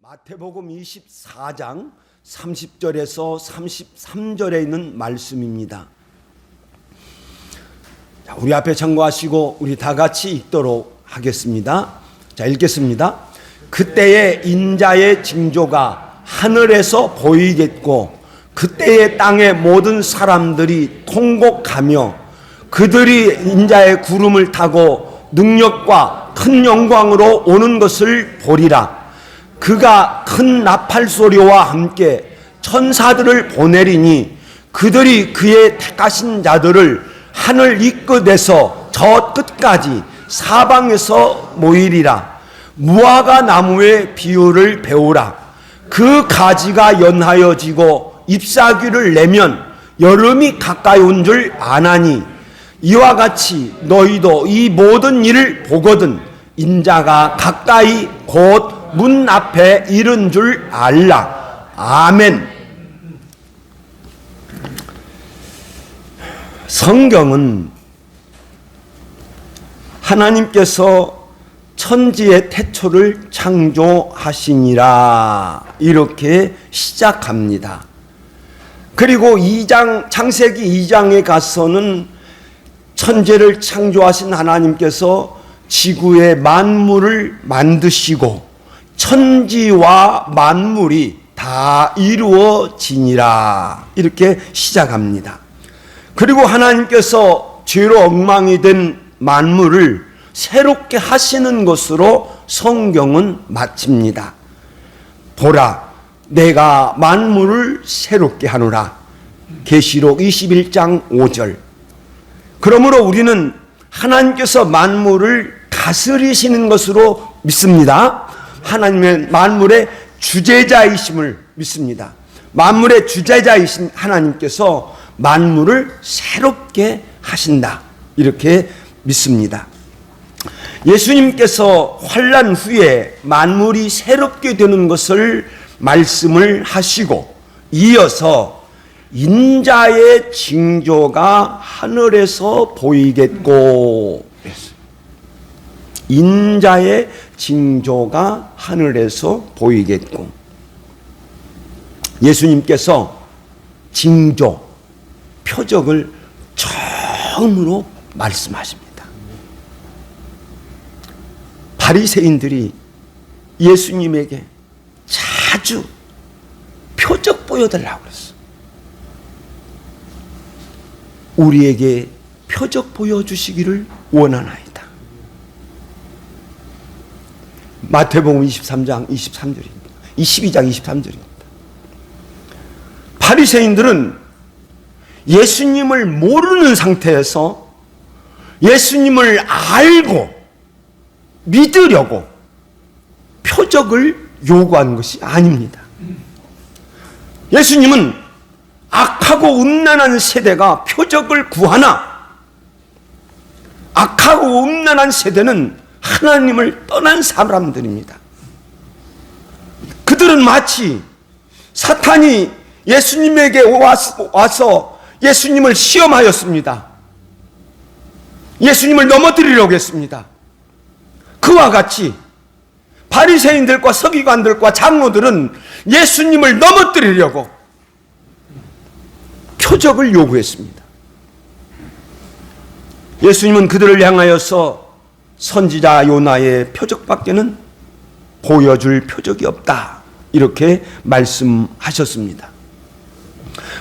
마태복음 24장 30절에서 33절에 있는 말씀입니다. 자, 우리 앞에 참고하시고 우리 다 같이 읽도록 하겠습니다. 자, 읽겠습니다. 그때의 인자의 징조가 하늘에서 보이겠고 그때의 땅의 모든 사람들이 통곡하며 그들이 인자의 구름을 타고 능력과 큰 영광으로 오는 것을 보리라. 그가 큰 나팔 소리와 함께 천사들을 보내리니 그들이 그의 택하신 자들을 하늘 이 끝에서 저 끝까지 사방에서 모이리라. 무화과 나무의 비유를 배우라. 그 가지가 연하여 지고 잎사귀를 내면 여름이 가까이 온 줄 아나니 이와 같이 너희도 이 모든 일을 보거든 인자가 가까이 곧 문 앞에 이른 줄 알라. 아멘. 성경은 하나님께서 천지의 태초를 창조하시니라 이렇게 시작합니다. 그리고 창세기 2장에 가서는 천지를 창조하신 하나님께서 지구의 만물을 만드시고 천지와 만물이 다 이루어지니라 이렇게 시작합니다. 그리고 하나님께서 죄로 엉망이 된 만물을 새롭게 하시는 것으로 성경은 마칩니다. 보라, 내가 만물을 새롭게 하노라. 계시록 21장 5절. 그러므로 우리는 하나님께서 만물을 다스리시는 것으로 믿습니다. 하나님의 만물의 주재자이심을 믿습니다. 만물의 주재자이신 하나님께서 만물을 새롭게 하신다 이렇게 믿습니다. 예수님께서 환난 후에 만물이 새롭게 되는 것을 말씀을 하시고 이어서 인자의 징조가 하늘에서 보이겠고 인자의 징조가 하늘에서 보이겠고 예수님께서 징조, 표적을 처음으로 말씀하십니다. 바리새인들이 예수님에게 자주 표적 보여달라고 그랬어. 우리에게 표적 보여주시기를 원하나이다. 마태복음 23장 23절입니다. 22장 23절입니다. 바리새인들은 예수님을 모르는 상태에서 예수님을 알고 믿으려고 표적을 요구한 것이 아닙니다. 예수님은 악하고 음란한 세대가 표적을 구하나 악하고 음란한 세대는 하나님을 떠난 사람들입니다. 그들은 마치 사탄이 예수님에게 와서 예수님을 시험하였습니다. 예수님을 넘어뜨리려고 했습니다. 그와 같이 바리새인들과 서기관들과 장로들은 예수님을 넘어뜨리려고 표적을 요구했습니다. 예수님은 그들을 향하여서 선지자 요나의 표적밖에는 보여줄 표적이 없다 이렇게 말씀하셨습니다.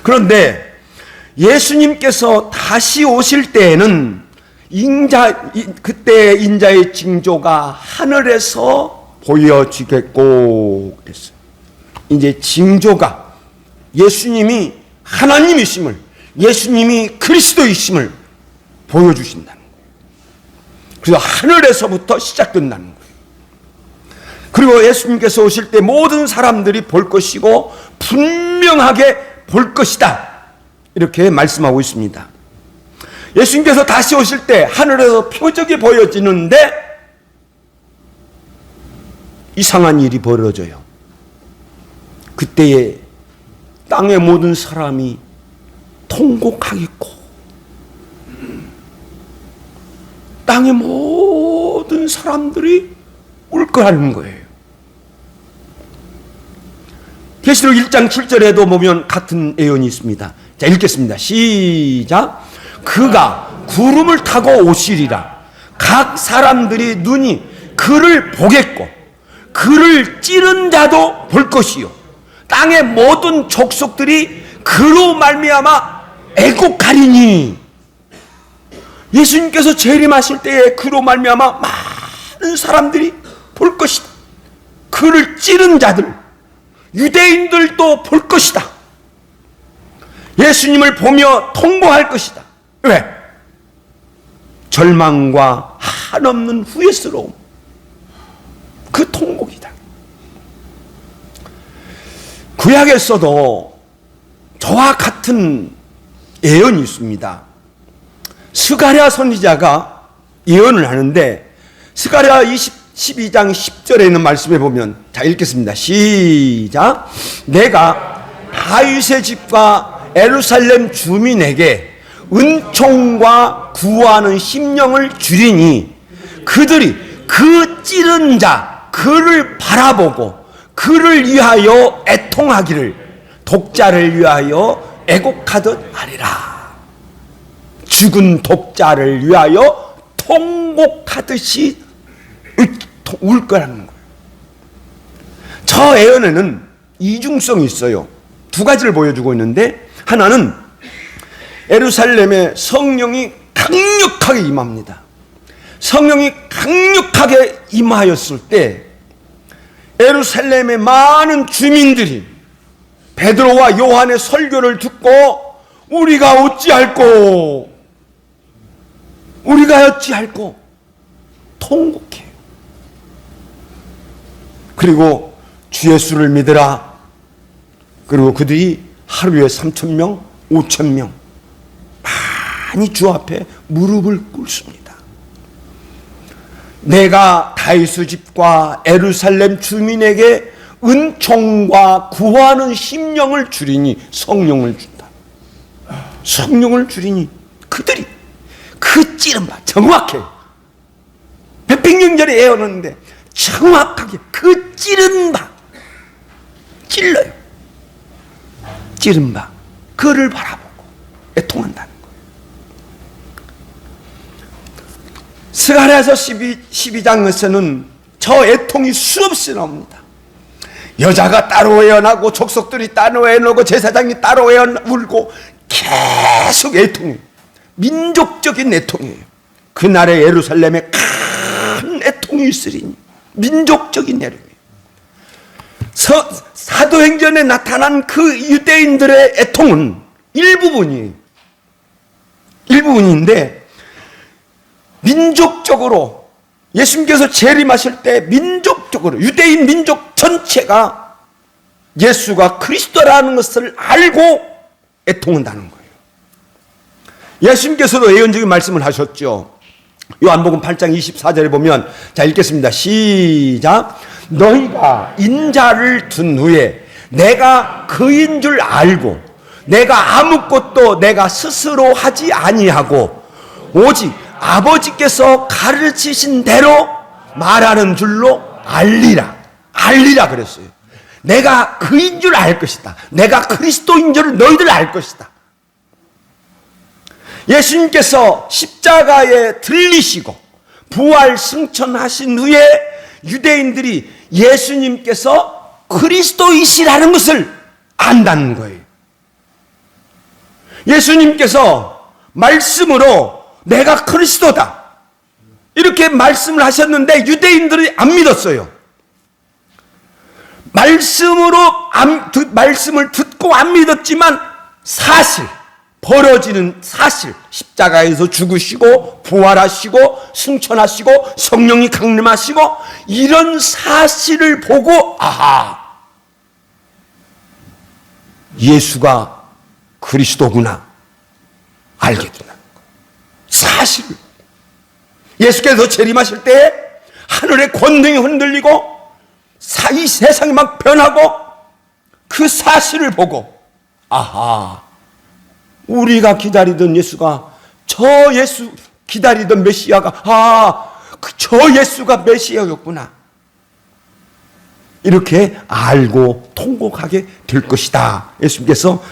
그런데 예수님께서 다시 오실 때에는 그때 인자의 징조가 하늘에서 보여지겠고 그랬어요. 이제 징조가 예수님이 하나님이심을 예수님이 그리스도이심을 보여주신다는 거예요. 그래서 하늘에서부터 시작된다는 거예요. 그리고 예수님께서 오실 때 모든 사람들이 볼 것이고 분명하게 볼 것이다 이렇게 말씀하고 있습니다. 예수님께서 다시 오실 때 하늘에서 표적이 보여지는데 이상한 일이 벌어져요. 그때에 땅의 모든 사람이 통곡하겠고 땅의 모든 사람들이 울 거라는 거예요. 계시록 1장 7절에도 보면 같은 예언이 있습니다. 자, 읽겠습니다. 시작. 그가 구름을 타고 오시리라. 각 사람들이 눈이 그를 보겠고 그를 찌른 자도 볼 것이요 땅의 모든 족속들이 그로 말미암아 애곡하리니. 예수님께서 재림하실 때에 그로 말미암아 많은 사람들이 볼 것이다. 그를 찌른 자들, 유대인들도 볼 것이다. 예수님을 보며 통곡할 것이다. 왜? 절망과 한없는 후회스러움, 그 통곡이다. 구약에서도 저와 같은 예언이 있습니다. 스가랴 선지자가 예언을 하는데 스가랴 12장 10절에 있는 말씀에 보면, 자 읽겠습니다. 시작. 내가 다윗의 집과 예루살렘 주민에게 은총과 구하는 심령을 주리니 그들이 그 찌른 자 그를 바라보고 그를 위하여 애통하기를 독자를 위하여 애곡하듯 하리라. 죽은 독자를 위하여 통곡하듯이 울 거라는 거예요. 저 예언에는 이중성이 있어요. 두 가지를 보여주고 있는데, 하나는 예루살렘에 성령이 강력하게 임합니다. 성령이 강력하게 임하였을 때 예루살렘의 많은 주민들이 베드로와 요한의 설교를 듣고 우리가 어찌할꼬 통곡해요. 그리고 주 예수를 믿으라. 그리고 그들이 하루에 3,000명, 5,000명 많이 주 앞에 무릎을 꿇습니다. 내가 다윗의 집과 예루살렘 주민에게 은총과 구하는 심령을 주리니, 성령을 준다. 성령을 주리니 그들이 그 찌른 바, 정확해. 백백년전에 예언하는데 정확하게 그 찌른 바, 찔러요. 찌른 바, 그를 바라보고 애통한다는 거예요. 스가랴서 12장에서는 저 애통이 수없이 나옵니다. 여자가 따로 애원하고 족속들이 따로 애원하고 제사장이 따로 울고 계속 애통해요. 민족적인 애통이에요. 그날의 예루살렘에 큰 애통이 있으리니, 민족적인 애통이에요. 사도행전에 나타난 그 유대인들의 애통은 일부분인데 민족적으로 예수님께서 재림하실 때 민족적으로 유대인 민족 전체가 예수가 그리스도라는 것을 알고 애통한다는 거예요. 예수님께서도 예언적인 말씀을 하셨죠. 요한복음 8장 24절에 보면, 자 읽겠습니다. 시작. 너희가 인자를 둔 후에 내가 그인 줄 알고 내가 아무것도 내가 스스로 하지 아니하고 오직 아버지께서 가르치신 대로 말하는 줄로 알리라 그랬어요. 내가 그인 줄 알 것이다. 내가 그리스도인 줄을 너희들 알 것이다. 예수님께서 십자가에 들리시고 부활 승천하신 후에 유대인들이 예수님께서 그리스도이시라는 것을 안다는 거예요. 예수님께서 말씀으로 내가 그리스도다 이렇게 말씀을 하셨는데 유대인들이 안 믿었어요. 말씀을 듣고 안 믿었지만 사실, 벌어지는 사실, 십자가에서 죽으시고 부활하시고 승천하시고 성령이 강림하시고 이런 사실을 보고 아하, 예수가 그리스도구나 알게 된다는 거예요. 사실 예수께서 재림하실 때 하늘의 권능이 흔들리고 이 세상이 막 변하고 그 사실을 보고 아하, 우리가 기다리던 예수가 저 예수 기다리던 메시아가 저 예수가 메시아였구나 이렇게 알고 통곡하게 될 것이다. 예수님께서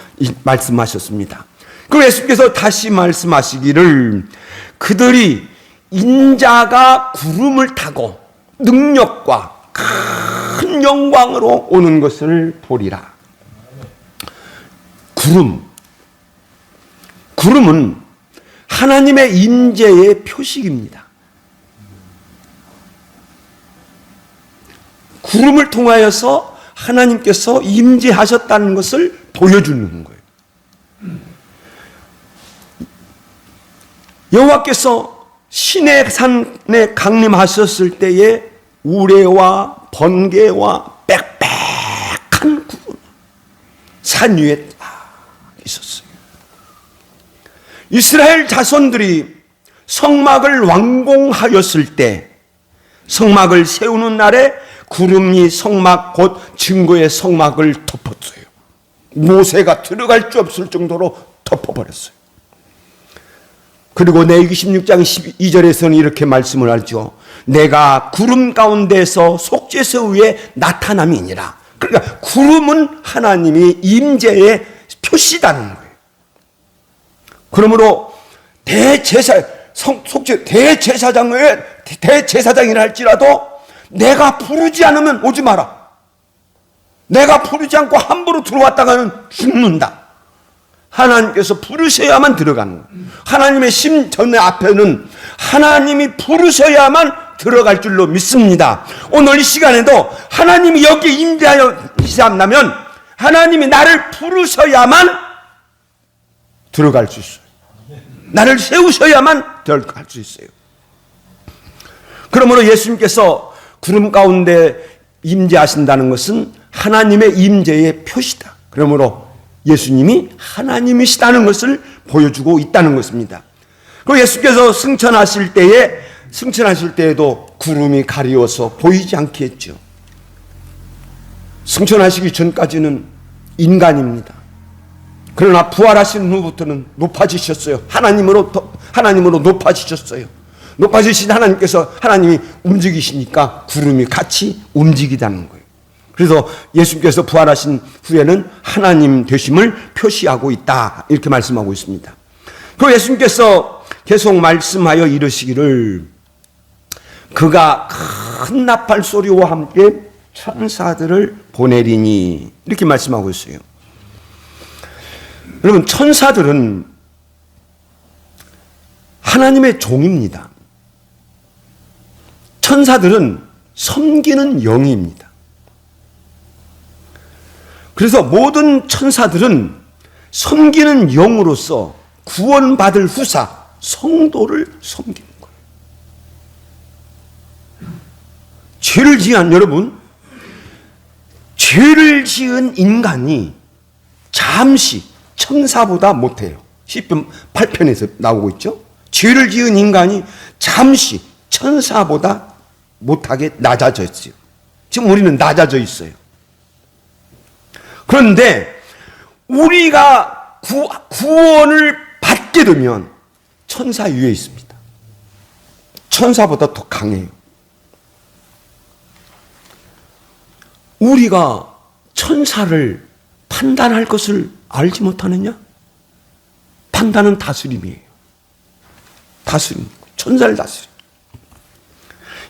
말씀하셨습니다. 그리고 예수님께서 다시 말씀하시기를 그들이 인자가 구름을 타고 능력과 큰 영광으로 오는 것을 보리라. 구름은 하나님의 임재의 표식입니다. 구름을 통하여서 하나님께서 임재하셨다는 것을 보여주는 거예요. 여호와께서 시내 산에 강림하셨을 때에 우레와 번개와 빽빽한 구름 산 위에 딱 있었어요. 이스라엘 자손들이 성막을 완공하였을 때 성막을 세우는 날에 구름이 성막 곧 증거의 성막을 덮었어요. 모세가 들어갈 수 없을 정도로 덮어버렸어요. 그리고 레위기 16장 12절에서는 이렇게 말씀을 하죠. 내가 구름 가운데서 속죄소 위에 나타남이니라. 그러니까 구름은 하나님이 임재의 표시다는 거예요. 그러므로 대제사장이라 할지라도 내가 부르지 않으면 오지 마라. 내가 부르지 않고 함부로 들어왔다가는 죽는다. 하나님께서 부르셔야만 들어가는 거예요. 하나님의 심전의 앞에는 하나님이 부르셔야만 들어갈 줄로 믿습니다. 오늘 이 시간에도 하나님이 여기에 임재하여 계시다면 하나님이 나를 부르셔야만 들어갈 수 있어요. 나를 세우셔야만 들어갈 수 있어요. 그러므로 예수님께서 구름 가운데 임재하신다는 것은 하나님의 임재의 표시다. 그러므로 예수님이 하나님이시다는 것을 보여주고 있다는 것입니다. 그리고 예수께서 승천하실 때에도 구름이 가리워서 보이지 않게 했죠. 승천하시기 전까지는 인간입니다. 그러나 부활하신 후부터는 높아지셨어요. 하나님으로 높아지셨어요. 높아지신 하나님이 움직이시니까 구름이 같이 움직이다는 거예요. 그래서 예수님께서 부활하신 후에는 하나님 되심을 표시하고 있다. 이렇게 말씀하고 있습니다. 그리고 예수님께서 계속 말씀하여 이르시기를 그가 큰 나팔 소리와 함께 천사들을 보내리니 이렇게 말씀하고 있어요. 여러분, 천사들은 하나님의 종입니다. 천사들은 섬기는 영입니다. 그래서 모든 천사들은 섬기는 영으로서 구원받을 후사 성도를 섬기는 거예요. 죄를 지은 인간이 잠시 천사보다 못해요. 시편 8편에서 나오고 있죠. 죄를 지은 인간이 잠시 천사보다 못하게 낮아져 있어요. 지금 우리는 낮아져 있어요. 그런데 우리가 구원을 받게 되면 천사 위에 있습니다. 천사보다 더 강해요. 우리가 천사를 판단할 것을 알지 못하느냐? 판단은 다스림이에요. 다스림, 천사를 다스림.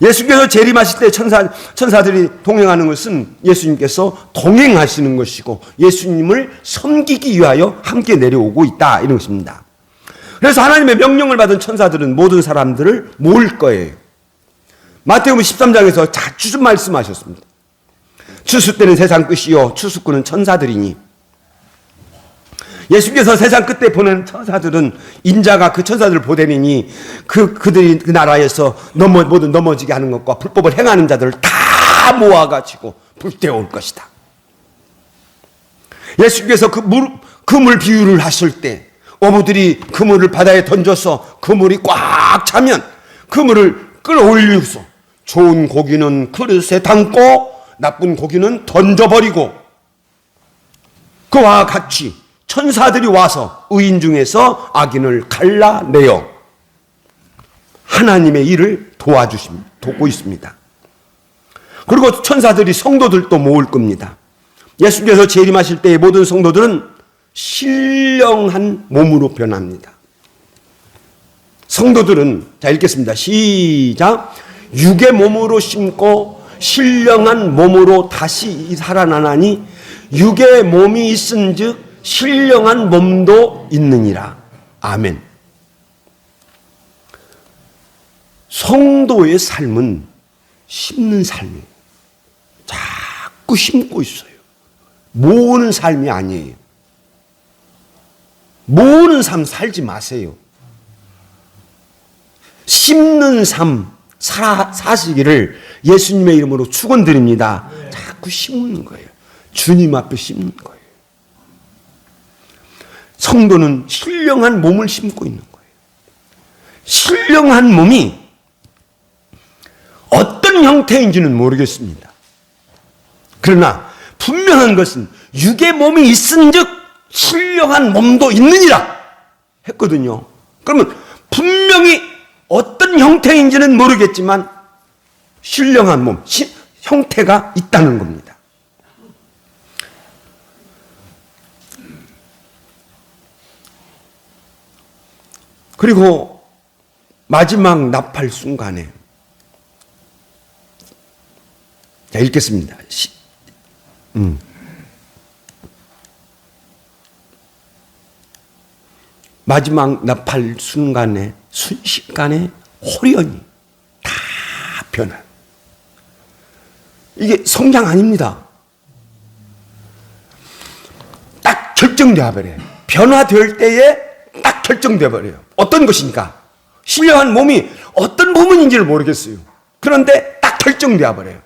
예수께서 재림하실 때 천사들이 동행하는 것은 예수님께서 동행하시는 것이고 예수님을 섬기기 위하여 함께 내려오고 있다, 이런 것입니다. 그래서 하나님의 명령을 받은 천사들은 모든 사람들을 모을 거예요. 마태복음 13장에서 자주 말씀하셨습니다. 추수 때는 세상 끝이요 추수꾼은 천사들이니. 예수께서 세상 끝에 보낸 천사들은 인자가 그 천사들을 보내니 그들이 그 나라에서 모두 넘어지게 하는 것과 불법을 행하는 자들을 다 모아가지고 불태울 것이다. 예수께서 그물 비유를 하실 때 어부들이 그물을 바다에 던져서 그물이 꽉 차면 그물을 끌어올려서 좋은 고기는 그릇에 담고 나쁜 고기는 던져버리고 그와 같이 천사들이 와서 의인 중에서 악인을 갈라내어 하나님의 일을 돕고 있습니다. 그리고 천사들이 성도들도 모을 겁니다. 예수께서 재림하실 때의 모든 성도들은 신령한 몸으로 변합니다. 성도들은, 자 읽겠습니다. 시작. 육의 몸으로 심고 신령한 몸으로 다시 살아나나니 육의 몸이 있은즉 신령한 몸도 있느니라. 아멘. 성도의 삶은 심는 삶이에요. 자꾸 심고 있어요. 모으는 삶이 아니에요. 모으는 삶 살지 마세요. 심는 삶 사시기를 예수님의 이름으로 축원드립니다. 자꾸 심는 거예요. 주님 앞에 심는 거예요. 성도는 신령한 몸을 심고 있는 거예요. 신령한 몸이 어떤 형태인지는 모르겠습니다. 그러나 분명한 것은 육의 몸이 있은즉 신령한 몸도 있느니라 했거든요. 그러면 분명히 어떤 형태인지는 모르겠지만 신령한 몸, 형태가 있다는 겁니다. 그리고 마지막 나팔 순간에, 자 읽겠습니다. 마지막 나팔 순간에, 순식간에 호련히 다 변한, 이게 성장 아닙니다. 딱 결정되어 버려요. 변화될 때에 딱 결정되어 버려요. 어떤 것이니까? 신령한 몸이 어떤 부분인지를 모르겠어요. 그런데 딱 결정되어 버려요.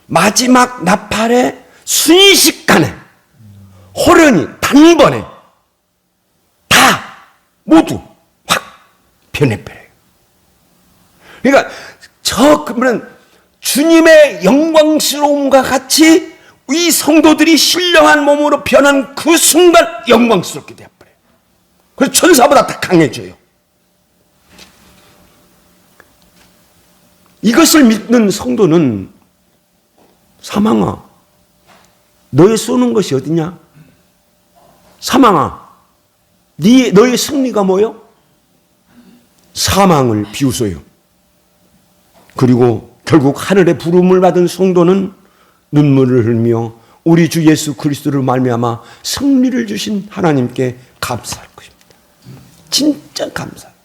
마지막 나팔에 순식간에 호련히 단번에 다 모두 확 변해버려요. 그러니까 그러면 주님의 영광스러움과 같이 이 성도들이 신령한 몸으로 변한 그 순간 영광스럽게 되어버려요. 그래서 천사보다 더 강해져요. 이것을 믿는 성도는, 사망아, 너의 쏘는 것이 어디냐? 사망아, 너의 승리가 뭐요? 사망을 비웃어요. 그리고 결국 하늘의 부름을 받은 성도는 눈물을 흘며 우리 주 예수 그리스도를 말미암아 승리를 주신 하나님께 감사할 것입니다. 진짜 감사해요.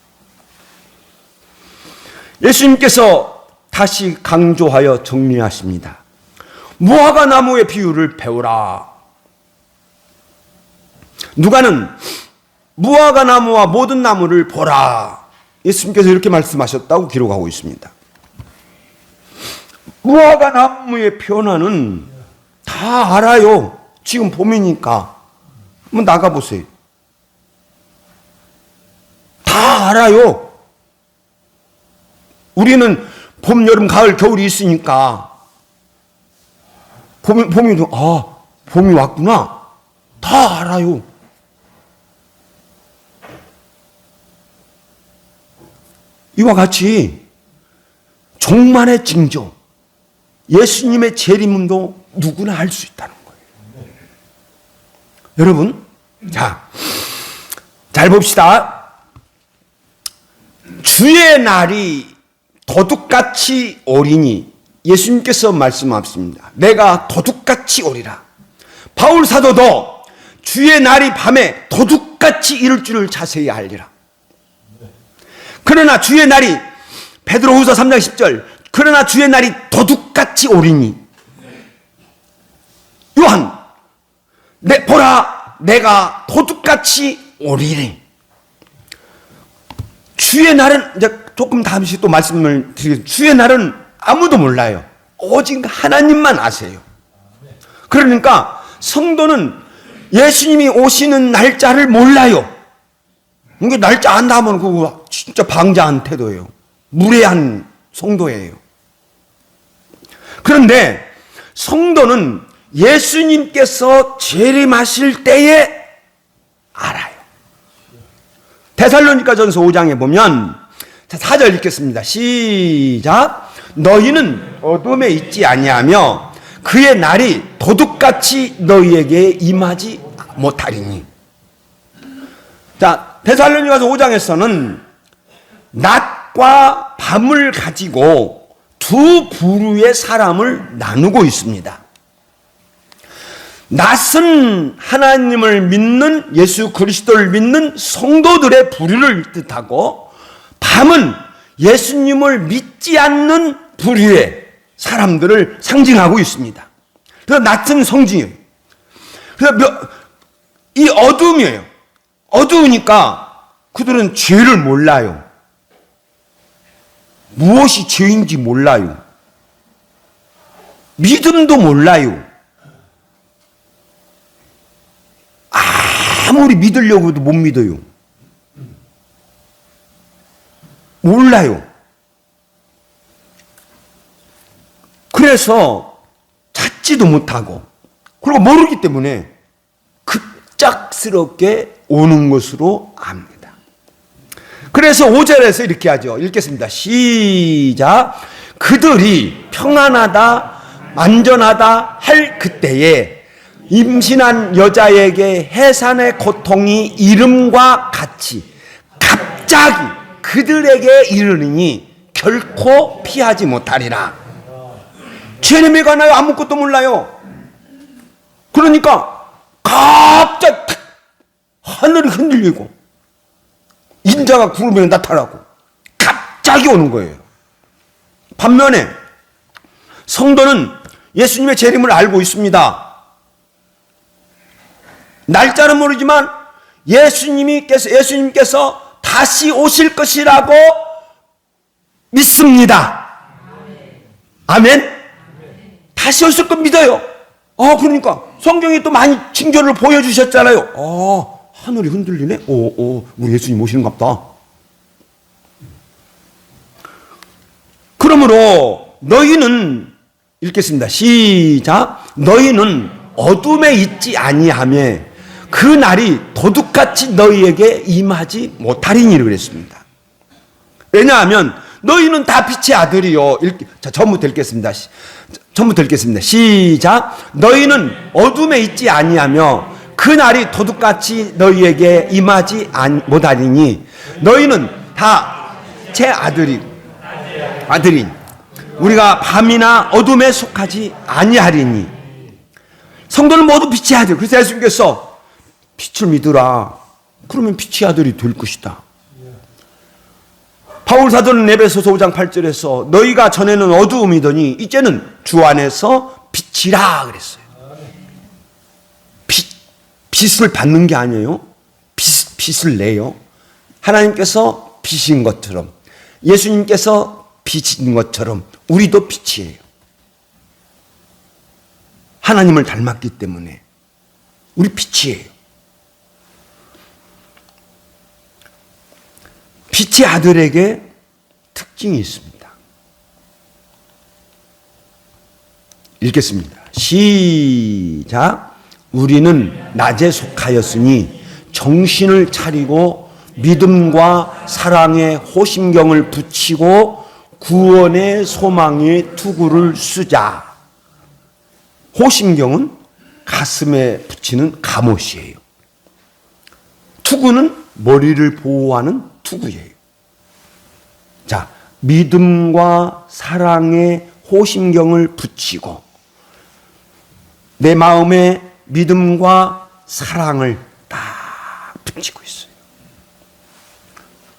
예수님께서 다시 강조하여 정리하십니다. 무화과 나무의 비유를 배우라. 누가는 무화과 나무와 모든 나무를 보라. 예수님께서 이렇게 말씀하셨다고 기록하고 있습니다. 무화과 나무의 변화는 다 알아요. 지금 봄이니까 한번 나가보세요. 다 알아요. 우리는 봄, 여름, 가을, 겨울이 있으니까 봄이 왔구나. 다 알아요. 이와 같이 종말의 징조, 예수님의 재림도 누구나 알 수 있다는 거예요. 여러분, 잘 봅시다. 주의 날이 도둑같이 오리니, 예수님께서 말씀하십니다. 내가 도둑같이 오리라. 바울 사도도 주의 날이 밤에 도둑같이 이룰 줄을 자세히 알리라. 그러나 주의 날이, 베드로후서 3장 10절, 그러나 주의 날이 도둑같이 오리니, 요한, 보라, 내가 도둑같이 오리니. 주의 날은, 이제 조금 잠시 또 말씀을 드리겠습니다. 주의 날은 아무도 몰라요. 오직 하나님만 아세요. 그러니까 성도는 예수님이 오시는 날짜를 몰라요. 이게 날짜 안다면 그거 진짜 방자한 태도예요. 무례한 성도예요. 그런데 성도는 예수님께서 재림하실 때에 알아요. 데살로니가전서 5장에 보면 4절 읽겠습니다. 시작. 너희는 어둠에 있지 아니하며 그의 날이 도둑같이 너희에게 임하지 못하리니. 자, 데살로니가서 5장에서는 낮과 밤을 가지고 두 부류의 사람을 나누고 있습니다. 낮은 하나님을 믿는, 예수 그리스도를 믿는 성도들의 부류를 뜻하고, 밤은 예수님을 믿지 않는 부류의 사람들을 상징하고 있습니다. 그래서 낮은 성징이에요. 그래서 이 어둠이에요. 어두우니까 그들은 죄를 몰라요. 무엇이 죄인지 몰라요. 믿음도 몰라요. 아무리 믿으려고 해도 못 믿어요. 몰라요. 그래서 찾지도 못하고, 그리고 모르기 때문에 급작스럽게 오는 것으로 압니다. 그래서 5절에서 이렇게 하죠. 읽겠습니다. 시작. 그들이 평안하다, 안전하다 할 그때에 임신한 여자에게 해산의 고통이 이름과 같이 갑자기 그들에게 이르니 결코 피하지 못하리라. 죄내미가 나요. 아무것도 몰라요. 그러니까 갑자기 하늘이 흔들리고 인자가 구름에 나타나고 갑자기 오는 거예요. 반면에 성도는 예수님의 재림을 알고 있습니다. 날짜는 모르지만 예수님께서 다시 오실 것이라고 믿습니다. 아멘. 다시 오실 것 믿어요. 그러니까 성경이 또 많이 징조를 보여주셨잖아요. 하늘이 흔들리네. 우리 예수님 오시는가 보다. 그러므로 너희는, 읽겠습니다. 시작. 너희는 어둠에 있지 아니하며 그 날이 도둑같이 너희에게 임하지 못하리니 그랬습니다. 왜냐하면 너희는 다 빛의 아들이요. 자, 전부터 읽겠습니다. 시작. 너희는 어둠에 있지 아니하며 그 날이 도둑같이 너희에게 임하지 못하리니 너희는 다 제 아들인 우리가 밤이나 어둠에 속하지 아니하리니. 성도는 모두 빛의 아들. 그래서 예수님께서 빛을 믿으라. 그러면 빛의 아들이 될 것이다. 바울 사도는 에베소서 5장 8절에서 너희가 전에는 어두움이더니 이제는 주 안에서 빛이라 그랬어요. 빛을 받는 게 아니에요. 빛을 내요. 하나님께서 빛인 것처럼, 예수님께서 빛인 것처럼 우리도 빛이에요. 하나님을 닮았기 때문에 우리 빛이에요. 빛의 아들에게 특징이 있습니다. 읽겠습니다. 시작. 우리는 낮에 속하였으니 정신을 차리고 믿음과 사랑의 호심경을 붙이고 구원의 소망의 투구를 쓰자. 호심경은 가슴에 붙이는 갑옷이에요. 투구는 머리를 보호하는 투구예요. 자, 믿음과 사랑의 호심경을 붙이고 내 마음에 믿음과 사랑을 딱 붙이고 있어요.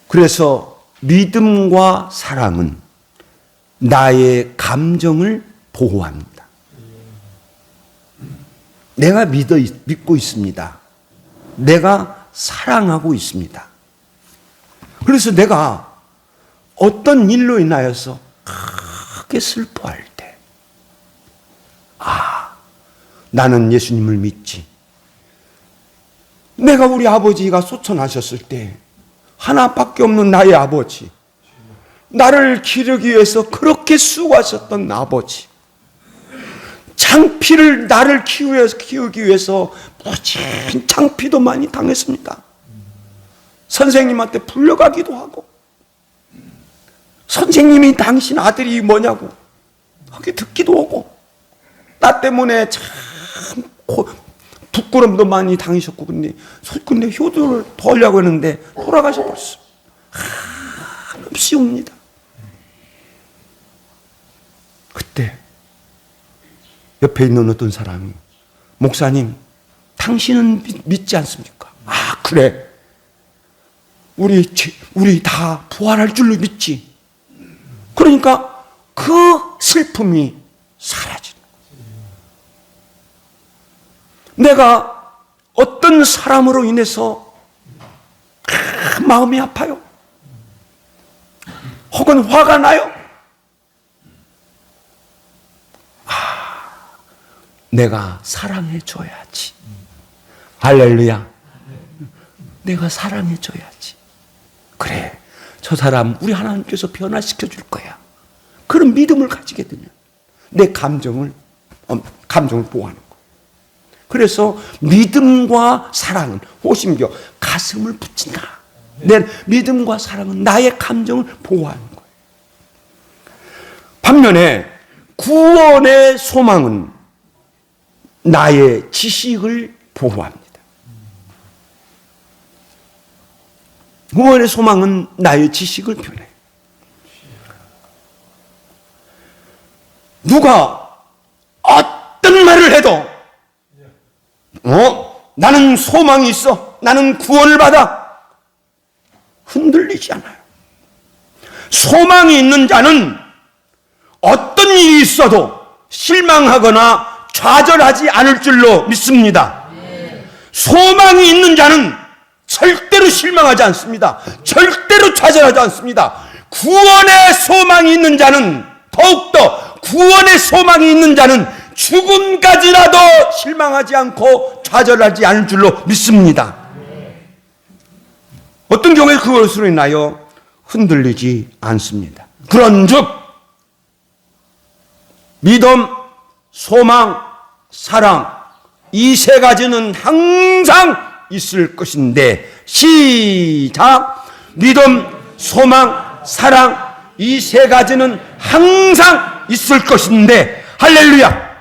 그래서 믿음과 사랑은 나의 감정을 보호합니다. 내가 믿고 있습니다. 내가 사랑하고 있습니다. 그래서 내가 어떤 일로 인하여서 크게 슬퍼할 때, 나는 예수님을 믿지. 내가 우리 아버지가 소천하셨을 때 하나밖에 없는 나의 아버지, 나를 기르기 위해서 그렇게 수고하셨던 아버지, 창피를 나를 키우기 위해서 멋진 창피도 많이 당했습니다. 선생님한테 불려가기도 하고, 선생님이 당신 아들이 뭐냐고 하게 듣기도 하고, 나 때문에 참 부끄럼도 많이 당하셨고, 근데 효도를 더 하려고 했는데 돌아가셔버렸어. 한없이 옵니다. 그때 옆에 있는 어떤 사람이, 목사님, 당신은 믿지 않습니까? 아, 그래. 우리 다 부활할 줄로 믿지. 그러니까 그 슬픔이 사라지는 거예요. 내가 어떤 사람으로 인해서 마음이 아파요? 혹은 화가 나요? 내가 사랑해줘야지. 할렐루야. 내가 사랑해줘야지. 그래, 저 사람 우리 하나님께서 변화시켜 줄 거야. 그런 믿음을 가지게 되면 내 감정을 보호하는 거예요. 그래서 믿음과 사랑은, 오심겨 가슴을 붙인다. 내 믿음과 사랑은 나의 감정을 보호하는 거예요. 반면에 구원의 소망은 나의 지식을 보호합니다. 구원의 소망은 나의 지식을 표현해요. 누가 어떤 말을 해도 나는 소망이 있어, 나는 구원을 받아, 흔들리지 않아요. 소망이 있는 자는 어떤 일이 있어도 실망하거나 좌절하지 않을 줄로 믿습니다. 소망이 있는 자는 절대로 실망하지 않습니다. 절대로 좌절하지 않습니다. 구원의 소망이 있는 자는, 더욱더 구원의 소망이 있는 자는 죽음까지라도 실망하지 않고 좌절하지 않을 줄로 믿습니다. 어떤 경우에 그것으로 인하여 흔들리지 않습니다. 그런즉 믿음, 소망, 사랑, 이 세 가지는 항상 있을 것인데, 시작. 믿음, 소망, 사랑, 이 세 가지는 항상 있을 것인데, 할렐루야.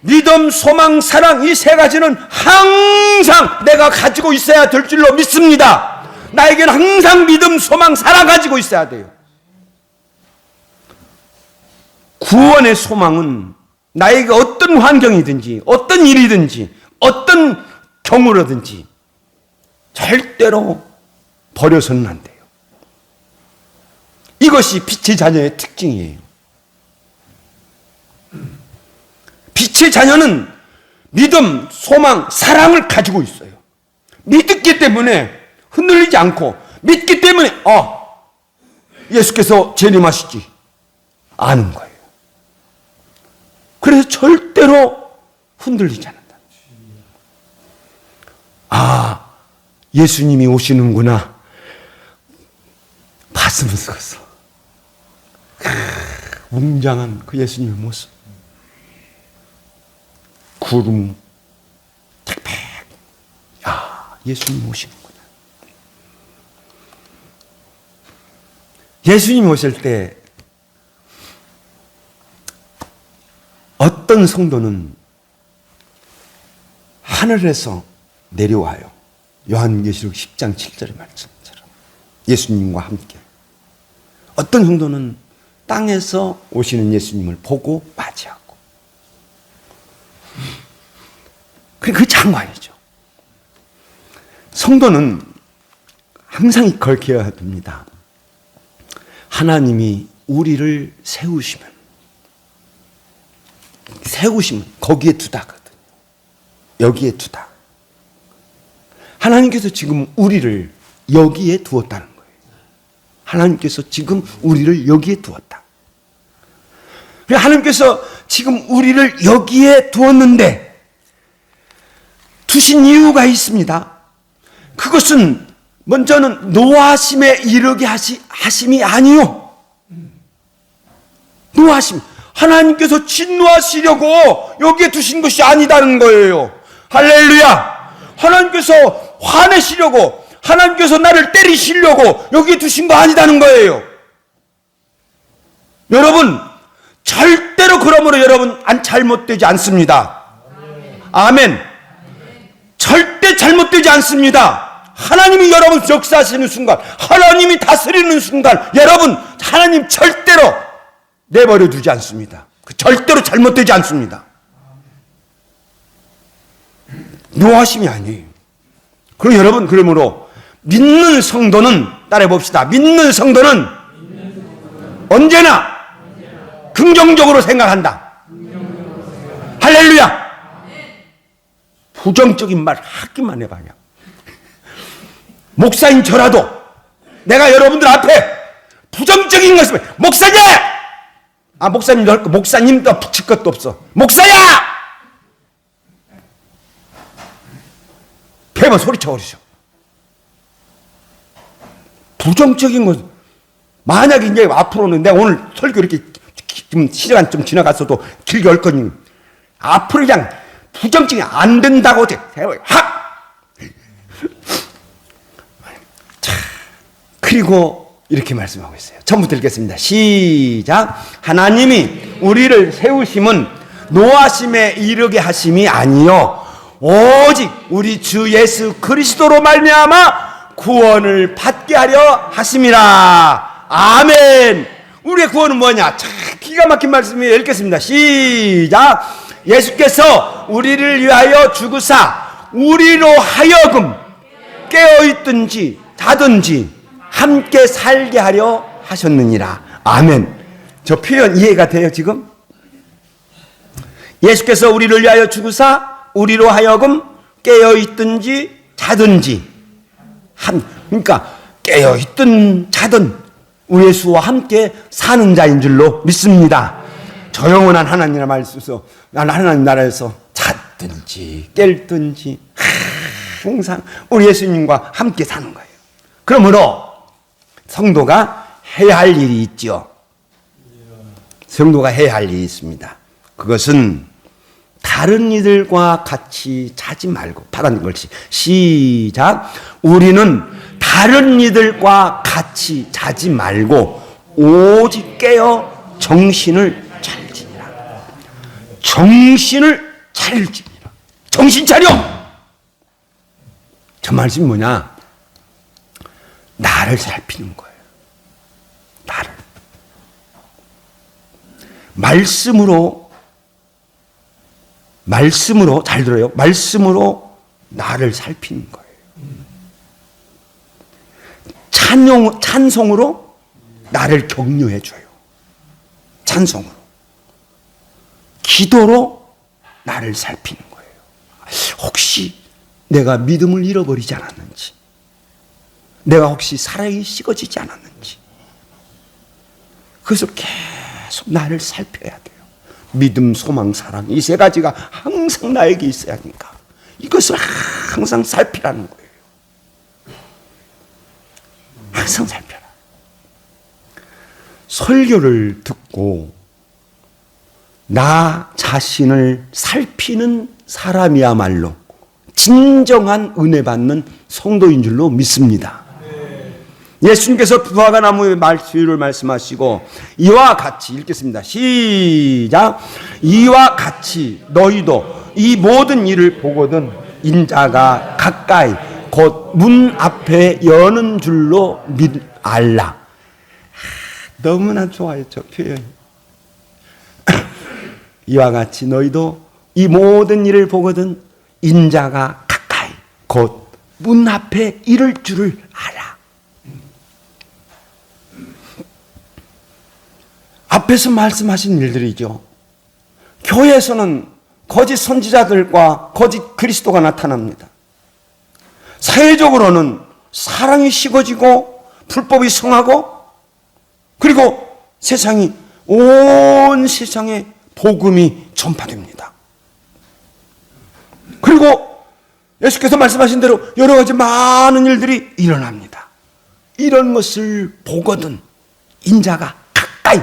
믿음, 소망, 사랑, 이 세 가지는 항상 내가 가지고 있어야 될 줄로 믿습니다. 나에게는 항상 믿음, 소망, 사랑 가지고 있어야 돼요. 구원의 소망은 나에게 어떤 환경이든지, 어떤 일이든지, 어떤 경우라든지 절대로 버려서는 안 돼요. 이것이 빛의 자녀의 특징이에요. 빛의 자녀는 믿음, 소망, 사랑을 가지고 있어요. 믿기 때문에 흔들리지 않고, 믿기 때문에 예수께서 재림하시지 아는 거예요. 그래서 절대로 흔들리지 않는다. 예수님이 오시는구나. 가슴을 썩었어. 웅장한 그 예수님의 모습. 구름, 택배. 예수님 오시는구나. 예수님이 오실 때 어떤 성도는 하늘에서 내려와요. 요한계시록 10장 7절의 말씀처럼 예수님과 함께. 어떤 성도는 땅에서 오시는 예수님을 보고 맞이하고. 그 장관이죠. 성도는 항상 걸켜야 됩니다. 하나님이 우리를 세우시면 거기에 두다거든요. 여기에 두다. 하나님께서 지금 우리를 여기에 두었다는 거예요. 하나님께서 지금 우리를 여기에 두었다. 하나님께서 지금 우리를 여기에 두었는데 두신 이유가 있습니다. 그것은 먼저는 노하심에 이르게 하심이 아니요. 노하심. 하나님께서 진노하시려고 여기에 두신 것이 아니다는 거예요. 할렐루야. 하나님께서 화내시려고, 하나님께서 나를 때리시려고 여기에 두신 거 아니다는 거예요. 여러분, 절대로 그러므로 여러분 안 잘못되지 않습니다. 아멘. 절대 잘못되지 않습니다. 하나님이 여러분 역사하시는 순간, 하나님이 다스리는 순간, 여러분 하나님 절대로 내버려 두지 않습니다. 절대로 잘못되지 않습니다. 노하심이 아니에요. 그럼 여러분, 그러므로 믿는 성도는, 따라해 봅시다. 믿는 성도는 언제나 긍정적으로 생각한다. 할렐루야. 부정적인 말 하기만 해봐요. 목사인 저라도 내가 여러분들 앞에 부정적인 것을, 목사님! 목사님도 할 거, 목사님도 붙일 것도 없어. 목사야! 배만 소리쳐버리죠. 부정적인 것, 만약에 이제 앞으로는 내가 오늘 설교 이렇게 좀 시간 좀 지나갔어도 길게 할 거니, 앞으로 그냥 부정적이 안 된다고 확! 자, 그리고 이렇게 말씀하고 있어요. 처음부터 읽겠습니다. 시작. 하나님이 우리를 세우심은 노하심에 이르게 하심이 아니요 오직 우리 주 예수 그리스도로 말미암아 구원을 받게 하려 하심이라. 아멘. 우리의 구원은 뭐냐? 참 기가 막힌 말씀이에요. 읽겠습니다. 시작. 예수께서 우리를 위하여 죽으사 우리로 하여금 깨어있든지 자든지 함께 살게 하려 하셨느니라. 아멘. 저 표현 이해가 돼요 지금? 예수께서 우리를 위하여 죽으사 우리로 하여금 깨어있든지 자든지 그러니까 깨어있든 자든 우리 예수와 함께 사는 자인 줄로 믿습니다. 저 영원한 하나님 말씀에서 하나님 나라에서 잤든지 깰든지 항상 우리 예수님과 함께 사는 거예요. 그러므로 성도가 해야 할 일이 있죠. 성도가 해야 할 일이 있습니다. 그것은 다른 이들과 같이 자지 말고, 파란 글씨 시작. 우리는 다른 이들과 같이 자지 말고 오직 깨어 정신을 차릴지니라. 정신을 차릴지니라. 정신 차려. 저 말씀이 뭐냐? 나를 살피는 거예요. 나를. 말씀으로 잘 들어요. 말씀으로 나를 살피는 거예요. 찬송으로 나를 격려해 줘요. 찬송으로. 기도로 나를 살피는 거예요. 혹시 내가 믿음을 잃어버리지 않았는지, 내가 혹시 사랑이 식어지지 않았는지, 그래서 계속 나를 살펴야 돼요. 믿음, 소망, 사랑, 이 세 가지가 항상 나에게 있어야 하니까 이것을 항상 살피라는 거예요. 항상 살펴라. 설교를 듣고 나 자신을 살피는 사람이야말로 진정한 은혜 받는 성도인 줄로 믿습니다. 예수님께서 부화과 나무의 말씀을 말씀하시고 이와 같이 읽겠습니다. 시작. 이와 같이 너희도 이 모든 일을 보거든 인자가 가까이 곧 문 앞에 여는 줄로 알라. 너무나 좋아요, 저 표현이. 이와 같이 너희도 이 모든 일을 보거든 인자가 가까이 곧 문 앞에 이를 줄을 알아. 앞에서 말씀하신 일들이죠. 교회에서는 거짓 선지자들과 거짓 그리스도가 나타납니다. 사회적으로는 사랑이 식어지고 불법이 성하고, 그리고 온 세상에 복음이 전파됩니다. 그리고 예수께서 말씀하신 대로 여러 가지 많은 일들이 일어납니다. 이런 것을 보거든 인자가 가까이,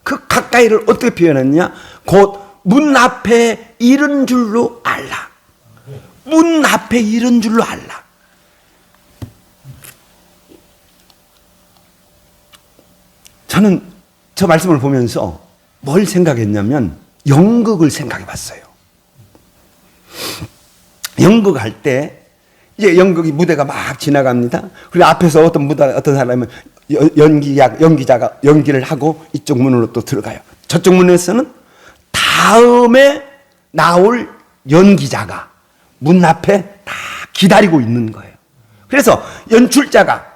그 가까이를 어떻게 표현했냐? 곧 문 앞에 이른 줄로 알라. 문 앞에 이른 줄로 알라. 저는 저 말씀을 보면서 뭘 생각했냐면 연극을 생각해 봤어요. 연극할 때 이제 연극이 무대가 막 지나갑니다. 그리고 앞에서 어떤 사람은 연기자가 연기를 하고 이쪽 문으로 또 들어가요. 저쪽 문에서는 다음에 나올 연기자가 문 앞에 다 기다리고 있는 거예요. 그래서 연출자가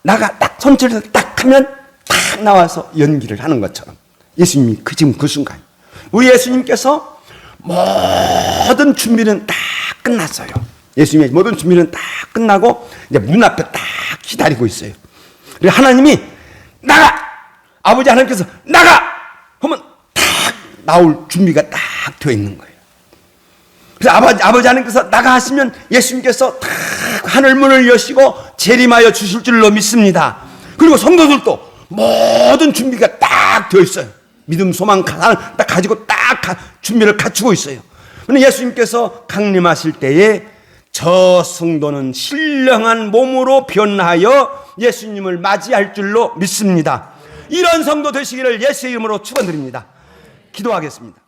나가 딱 손질해서 딱 하면 딱 나와서 연기를 하는 것처럼 예수님이 지금 그 순간 우리 예수님께서 모든 준비는 다 끝났어요. 예수님의 모든 준비는 다 끝나고 이제 문 앞에 딱 기다리고 있어요. 그리고 하나님이 나가! 아버지 하나님께서 나가! 하면 딱 나올 준비가 딱 되어 있는 거예요. 그래서 아버지 하나님께서 나가 하시면 예수님께서 딱 하늘문을 여시고 재림하여 주실 줄로 믿습니다. 그리고 성도들도 모든 준비가 딱 되어 있어요. 믿음, 소망, 사랑 딱 가지고 딱 준비를 갖추고 있어요. 그런데 예수님께서 강림하실 때에 저 성도는 신령한 몸으로 변하여 예수님을 맞이할 줄로 믿습니다. 이런 성도 되시기를 예수의 이름으로 축원드립니다. 기도하겠습니다.